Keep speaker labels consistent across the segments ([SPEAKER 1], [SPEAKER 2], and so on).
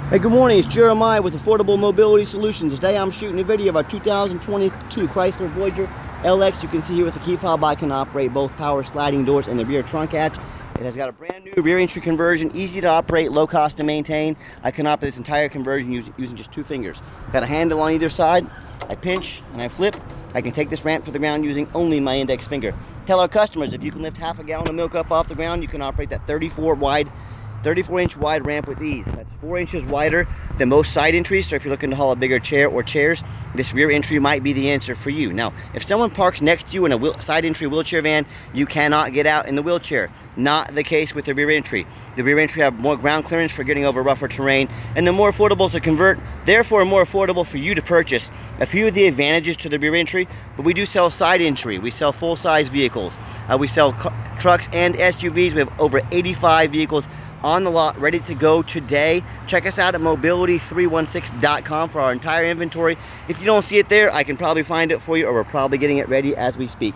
[SPEAKER 1] Hey, good morning. It's Jeremiah with Affordable Mobility Solutions. Today I'm shooting a video of our 2022 Chrysler Voyager LX. You can see here with the key fob I can operate both power sliding doors and the rear trunk hatch. It has got a brand new rear entry conversion, easy to operate, low cost to maintain. I can operate this entire conversion using just 2 fingers. Got a handle on either side. I pinch and I flip. I can take this ramp to the ground using only my index finger. Tell our customers if you can lift half a gallon of milk up off the ground, you can operate that 34-inch wide ramp with ease. That's 4 inches wider than most side entries, so if you're looking to haul a bigger chair or chairs, this rear entry might be the answer for you. Now, if someone parks next to you in a side entry wheelchair van, you cannot get out in the wheelchair. Not the case with the rear entry. The rear entry have more ground clearance for getting over rougher terrain, and they're more affordable to convert, therefore more affordable for you to purchase. A few of the advantages to the rear entry, but we do sell side entry. We sell full-size vehicles. We sell trucks and SUVs. We have over 85 vehicles on the lot ready to go today. Check us out at mobility316.com for our entire inventory. If you don't see it there, I can probably find it for you, or we're probably getting it ready as we speak.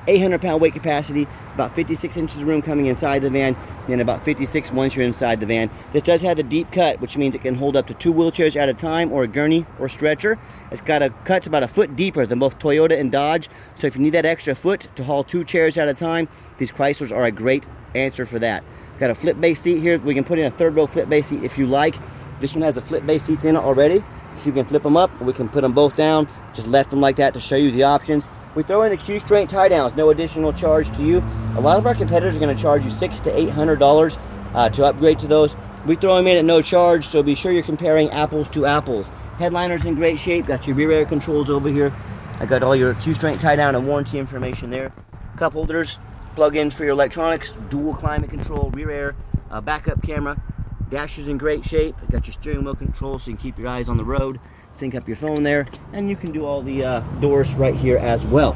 [SPEAKER 1] 800-pound weight capacity, about 56 inches of room coming inside the van, and about 56 once you're inside the van. This does have the deep cut, which means it can hold up to 2 wheelchairs at a time, or a gurney or stretcher. It's got a cut's about a foot deeper than both Toyota and Dodge, so if you need that extra foot to haul 2 chairs at a time, these Chryslers are a great answer for that. Got a flip base seat here. We can put in a 3rd row flip base seat if you like. This one has the flip base seats in it already, so you can flip them up, or we can put them both down. Just left them like that to show you the options. We throw in the Q-Strength tie downs, no additional charge to you. A lot of our competitors are going to charge you $600 to $800 to upgrade to those. We throw them in at no charge, so be sure you're comparing apples to apples. Headliner's in great shape. Got your rear air controls over here. I got all your Q-Strength tie down and warranty information there. Cup holders, plug-ins for your electronics, dual climate control, rear air, backup camera. Dash is in great shape. Got your steering wheel control so you can keep your eyes on the road, sync up your phone there, and you can do all the doors right here as well.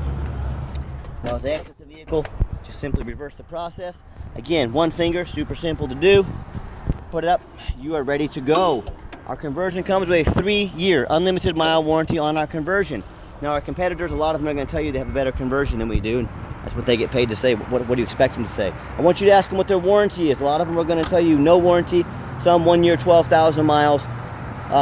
[SPEAKER 1] Now as I exit the vehicle, just simply reverse the process. Again, 1 finger, super simple to do. Put it up, you are ready to go. Our conversion comes with a 3-year unlimited mile warranty on our conversion. Now our competitors, a lot of them are going to tell you they have a better conversion than we do, and that's what they get paid to say. What do you expect them to say? I want you to ask them what their warranty is. A lot of them are going to tell you no warranty, some 1 year, 12,000 miles,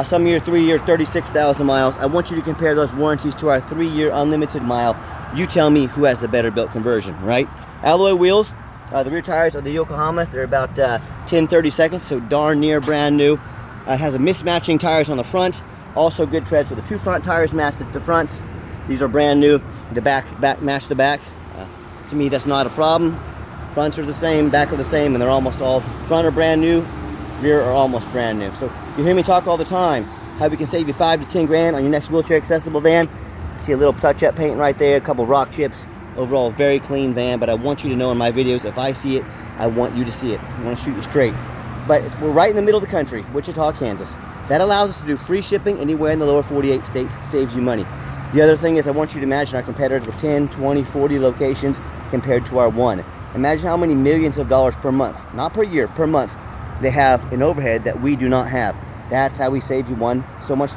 [SPEAKER 1] some year, 3 year, 36,000 miles. I want you to compare those warranties to our 3-year unlimited mile. You tell me who has the better built conversion, right? Alloy wheels, the rear tires are the Yokohamas. They're about 10-30 so darn near brand new. It has a mismatching tires on the front. Also good tread, so the 2 front tires match the fronts. These are brand new. The back match the back. To me, that's not a problem. Fronts are the same, back are the same, and they're almost all, front are brand new, rear are almost brand new. So you hear me talk all the time how we can save you 5 to 10 grand on your next wheelchair accessible van. I see a little touch-up paint right there, a couple rock chips. Overall, very clean van, but I want you to know in my videos, if I see it, I want you to see it. I want to shoot you straight. But we're right in the middle of the country, Wichita, Kansas. That allows us to do free shipping anywhere in the lower 48 states, saves you money. The other thing is I want you to imagine our competitors with 10, 20, 40 locations compared to our 1. Imagine how many millions of dollars per month, not per year, per month, they have in overhead that we do not have. That's how we save you so much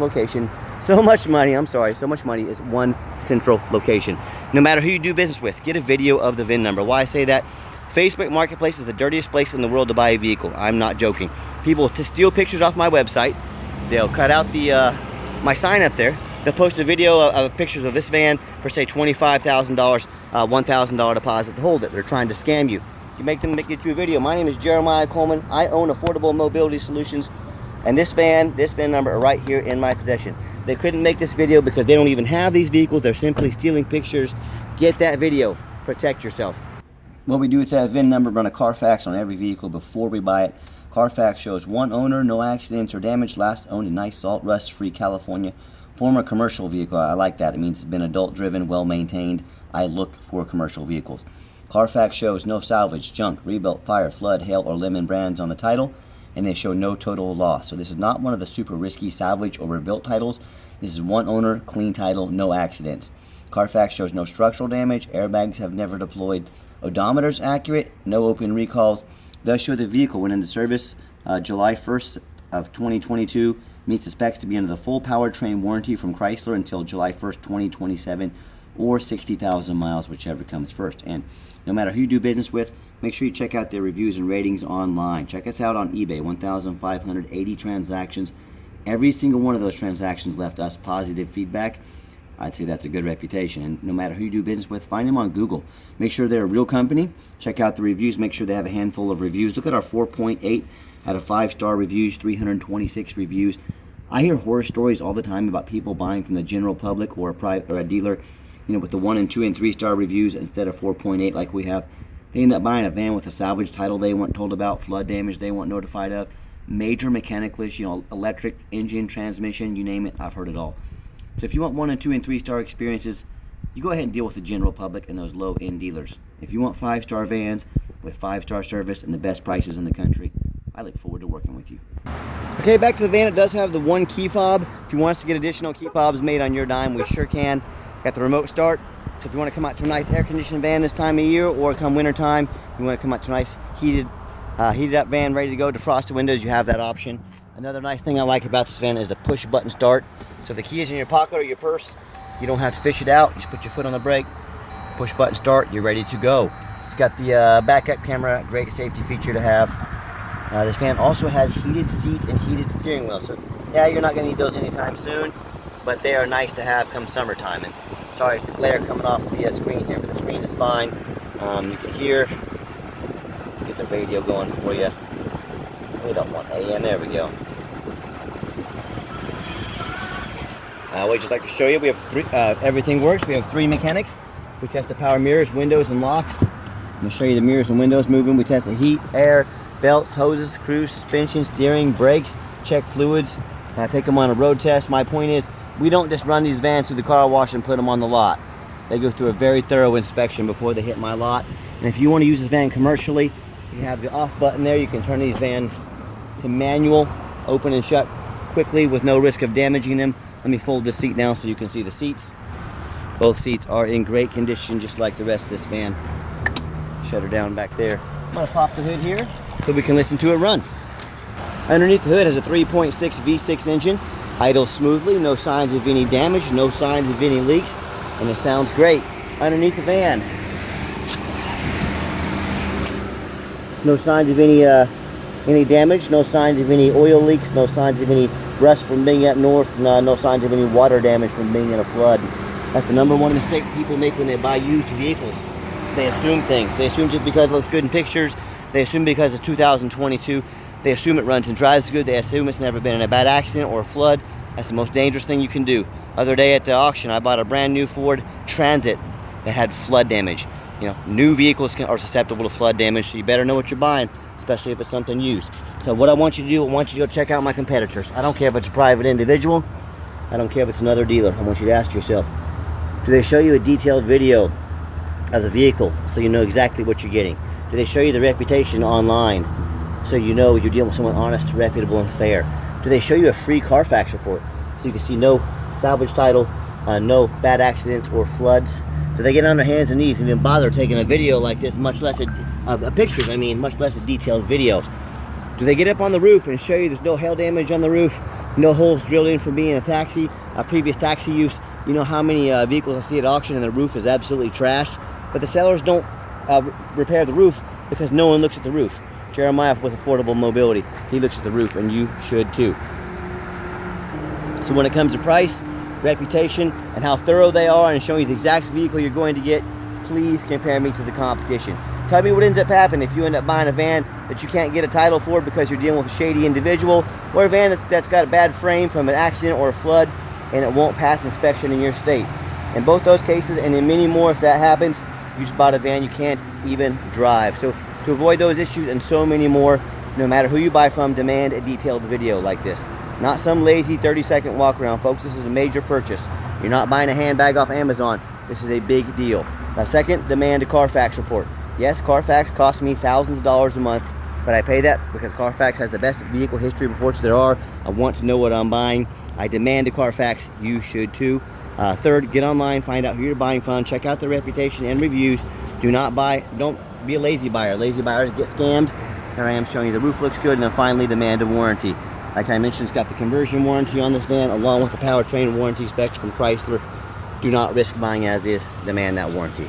[SPEAKER 1] money is 1 central location. No matter who you do business with, get a video of the VIN number. Why I say that? Facebook Marketplace is the dirtiest place in the world to buy a vehicle. I'm not joking. People to steal pictures off my website. They'll cut out my sign up there. They'll post a video of pictures of this van for say $25,000, $1,000 deposit to hold it. They're trying to scam you. You make them get you a video. My name is Jeremiah Coleman. I own Affordable Mobility Solutions, and this VIN number are right here in my possession. They couldn't make this video because they don't even have these vehicles. They're simply stealing pictures. Get that video. Protect yourself. What we do with that VIN number, run a Carfax on every vehicle before we buy it. Carfax shows 1 owner, no accidents or damage, last owned in nice salt rust-free California. Former commercial vehicle. I like that. It means it's been adult driven, well maintained. I look for commercial vehicles. Carfax shows no salvage, junk, rebuilt, fire, flood, hail, or lemon brands on the title, and they show no total loss. So this is not one of the super risky salvage or rebuilt titles. This is 1 owner, clean title, no accidents. Carfax shows no structural damage. Airbags have never deployed. Odometer's accurate. No open recalls. Does show the vehicle went into service July 1st of 2022. Meets the specs to be under the full powertrain warranty from Chrysler until July 1st, 2027. or 60,000 miles, whichever comes first. And no matter who you do business with, make sure you check out their reviews and ratings online. Check us out on eBay, 1,580 transactions. Every single one of those transactions left us positive feedback. I'd say that's a good reputation. And no matter who you do business with, find them on Google. Make sure they're a real company. Check out the reviews. Make sure they have a handful of reviews. Look at our 4.8 out of 5-star reviews, 326 reviews. I hear horror stories all the time about people buying from the general public or a private or a dealer, you know, with the 1 and 2 and 3-star reviews instead of 4.8 like we have. They end up buying a van with a salvage title they weren't told about, flood damage they weren't notified of, major mechanical issue, you know, electric, engine, transmission, you name it, I've heard it all. So if you want 1 and 2 and 3-star experiences, you go ahead and deal with the general public and those low-end dealers. If you want 5-star vans with 5-star service and the best prices in the country, I look forward to working with you. Okay, back to the van. It does have the 1 key fob. If you want us to get additional key fobs made on your dime, we sure can. Got the remote start. So if you want to come out to a nice air-conditioned van this time of year, or come winter time, you want to come out to a nice heated up van ready to go, defrosted windows, you have that option. Another nice thing I like about this van is the push button start. So if the key is in your pocket or your purse, you don't have to fish it out. You just put your foot on the brake, push button start, you're ready to go. It's got the backup camera, great safety feature to have. This van also has heated seats and heated steering wheel. So yeah, you're not going to need those anytime soon, but they are nice to have come summertime. And sorry, it's the glare coming off the screen here, but the screen is fine. You can hear. Let's get the radio going for you. We don't want AM. There we go. We'd just like to show you, we have three, everything works. We have 3 mechanics. We test the power mirrors, windows, and locks. I'm going to show you the mirrors and windows moving. We test the heat, air, belts, hoses, screws, suspension, steering, brakes, check fluids, take them on a road test. My point is, we don't just run these vans through the car wash and put them on the lot. They go through a very thorough inspection before they hit my lot. And if you want to use this van commercially, you have the off button there. You can turn these vans to manual, open and shut quickly with no risk of damaging them. Let me fold this seat down so you can see the seats. Both seats are in great condition, just like the rest of this van. Shut her down back there. I'm going to pop the hood here so we can listen to it run. Underneath the hood has a 3.6 V6 engine. Idles smoothly, no signs of any damage, no signs of any leaks, and it sounds great. Underneath the van, no signs of any damage, no signs of any oil leaks, no signs of any rust from being up north, no signs of any water damage from being in a flood. That's the #1 mistake people make when they buy used vehicles. They assume things. They assume just because it looks good in pictures, they assume because it's 2022, they assume it runs and drives good, they assume it's never been in a bad accident or a flood. That's the most dangerous thing you can do. Other day at the auction, I bought a brand new Ford Transit that had flood damage. You know, new vehicles are susceptible to flood damage, so you better know what you're buying, especially if it's something used. So what I want you to do, I want you to go check out my competitors. I don't care if it's a private individual. I don't care if it's another dealer. I want you to ask yourself, do they show you a detailed video of the vehicle so you know exactly what you're getting? Do they show you the reputation online so you know you're dealing with someone honest, reputable, and fair? Do they show you a free Carfax report so you can see no salvage title, no bad accidents or floods? Do they get on their hands and knees and even bother taking a video like this, much less pictures, much less a detailed video? Do they get up on the roof and show you there's no hail damage on the roof, no holes drilled in from being a previous taxi use? You know how many vehicles I see at auction and the roof is absolutely trashed, but the sellers don't repair the roof because no one looks at the roof. Jeremiah with Affordable Mobility, he looks at the roof, and you should too. So when it comes to price, reputation, and how thorough they are and showing you the exact vehicle you're going to get, please compare me to the competition. Tell me what ends up happening if you end up buying a van that you can't get a title for because you're dealing with a shady individual, or a van that's got a bad frame from an accident or a flood and it won't pass inspection in your state. In both those cases, and in many more if that happens, you just bought a van you can't even drive. So to avoid those issues and so many more, no matter who you buy from, demand a detailed video like this. Not some lazy 30-second walk around, folks. This is a major purchase. You're not buying a handbag off Amazon. This is a big deal. Now, second, demand a Carfax report. Yes, Carfax costs me thousands of dollars a month, but I pay that because Carfax has the best vehicle history reports there are. I want to know what I'm buying. I demand a Carfax. You should too. Third, get online, find out who you're buying from, check out their reputation and reviews. Don't be a lazy buyer. Lazy buyers get scammed. Here I am showing you the roof looks good. And then finally, demand a warranty. Like I mentioned, it's got the conversion warranty on this van along with the powertrain warranty specs from Chrysler. do not risk buying as is, demand that warranty.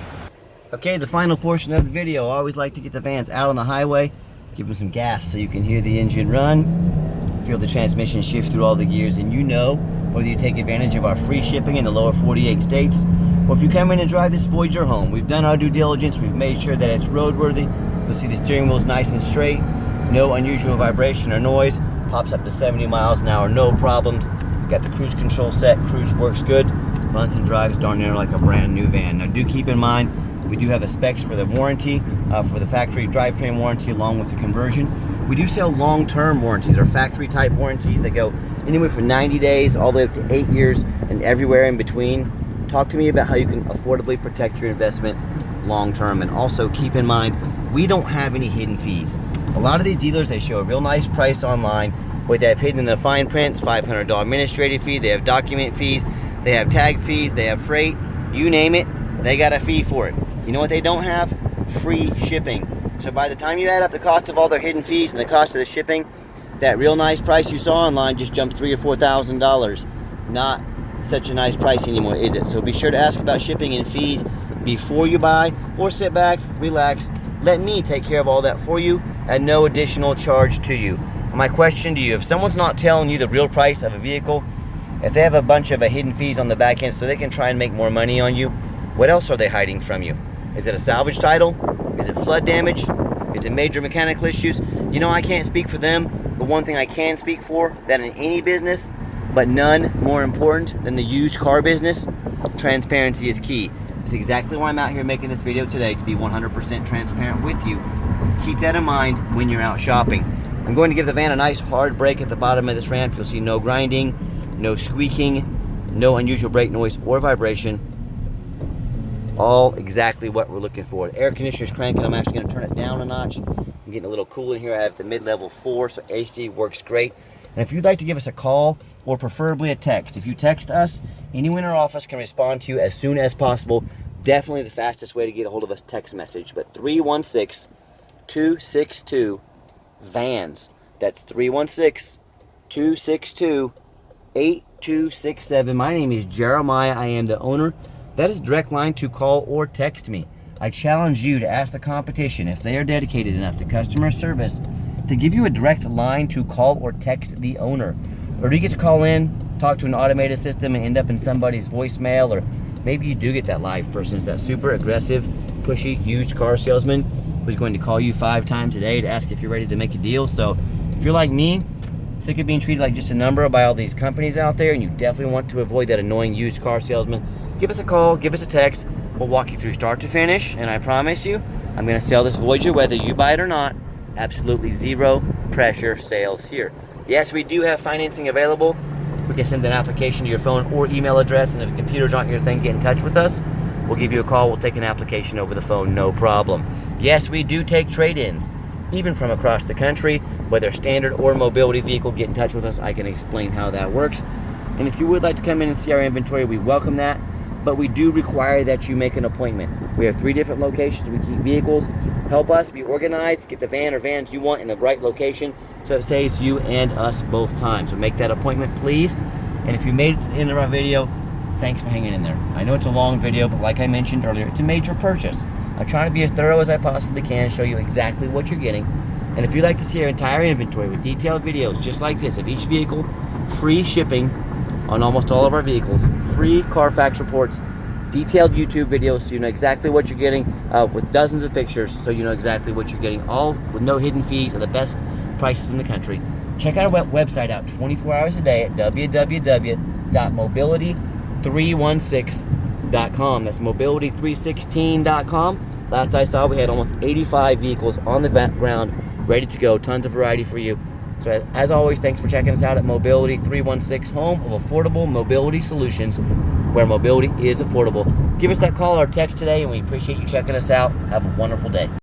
[SPEAKER 1] Okay, the final portion of the video. I always like to get the vans out on the highway, give them some gas so you can hear the engine run, feel the transmission shift through all the gears, and you know whether you take advantage of our free shipping in the lower 48 states, or if you come in and drive this Voyager home. We've done our due diligence, we've made sure that it's roadworthy. You'll see the steering wheel is nice and straight, no unusual vibration or noise, pops up to 70 miles an hour, no problems. Got the cruise control set, cruise works good, runs and drives darn near like a brand new van. Now do keep in mind, we do have a specs for the warranty, for the factory drivetrain warranty along with the conversion. We do sell long-term warranties, or factory type warranties that go anywhere from 90 days all the way up to 8 years and everywhere in between. Talk to me about how you can affordably protect your investment long-term, and also keep in mind, we don't have any hidden fees. A lot of these dealers, they show a real nice price online. What they have hidden in the fine print is $500 administrative fee, they have document fees, they have tag fees, they have freight, you name it, they got a fee for it. You know what they don't have? Free shipping. So by the time you add up the cost of all their hidden fees and the cost of the shipping, that real nice price you saw online just jumped $3,000 or $4,000. Not such a nice price anymore, is it? So be sure to ask about shipping and fees before you buy, or sit back, relax, let me take care of all that for you at no additional charge to you. My question to you, if someone's not telling you the real price of a vehicle, if they have a bunch of hidden fees on the back end so they can try and make more money on you, what else are they hiding from you? Is it a salvage title? Is it flood damage? Is it major mechanical issues? You know, I can't speak for them, but one thing I can speak for, that in any business, but none more important than the used car business, transparency is key. It's exactly why I'm out here making this video today, to be 100% transparent with you. Keep that in mind when you're out shopping. I'm going to give the van a nice hard brake at the bottom of this ramp. You'll see no grinding, no squeaking, no unusual brake noise or vibration. All exactly what we're looking for. The air conditioner's cranking. I'm actually going to turn it down a notch. I'm getting a little cool in here. I have the mid-level 4, so AC works great. And if you'd like to give us a call, or preferably a text, if you text us, anyone in our office can respond to you as soon as possible. Definitely the fastest way to get a hold of us, text message. But 316-262-VANS. That's 316-262-8267. My name is Jeremiah. I am the owner. That is a direct line to call or text me. I challenge you to ask the competition, if they are dedicated enough to customer service, to give you a direct line to call or text the owner. Or do you get to call in, talk to an automated system, and end up in somebody's voicemail? Or maybe you do get that live person. It's that super aggressive, pushy used car salesman who's going to call you 5 times a day to ask if you're ready to make a deal. So if you're like me, sick of being treated like just a number by all these companies out there, and you definitely want to avoid that annoying used car salesman, give us a call, give us a text. We'll walk you through start to finish, and I promise you, I'm going to sell this Voyager whether you buy it or not. Absolutely zero pressure sales here. Yes, we do have financing available. We can send an application to your phone or email address, and if computers aren't your thing, get in touch with us. We'll give you a call. We'll take an application over the phone, no problem. Yes, we do take trade-ins, even from across the country, whether standard or mobility vehicle. Get in touch with us. I can explain how that works. And if you would like to come in and see our inventory, we welcome that. But we do require that you make an appointment. We have 3 different locations we keep vehicles. Help us be organized, get the van or vans you want in the right location, so it saves you and us both time. So make that appointment, please. And if you made it to the end of our video, thanks for hanging in there. I know it's a long video, but like I mentioned earlier, it's a major purchase. I'm trying to be as thorough as I possibly can, show you exactly what you're getting. And if you'd like to see our entire inventory with detailed videos just like this of each vehicle, free shipping on almost all of our vehicles, free Carfax reports, detailed YouTube videos so you know exactly what you're getting, with dozens of pictures so you know exactly what you're getting, all with no hidden fees and the best prices in the country. Check our website out 24 hours a day at www.mobility316.com. That's mobility316.com. Last I saw, we had almost 85 vehicles on the ground ready to go. Tons of variety for you. So as always, thanks for checking us out at Mobility 316, home of affordable mobility solutions, where mobility is affordable. Give us that call or text today, and we appreciate you checking us out. Have a wonderful day.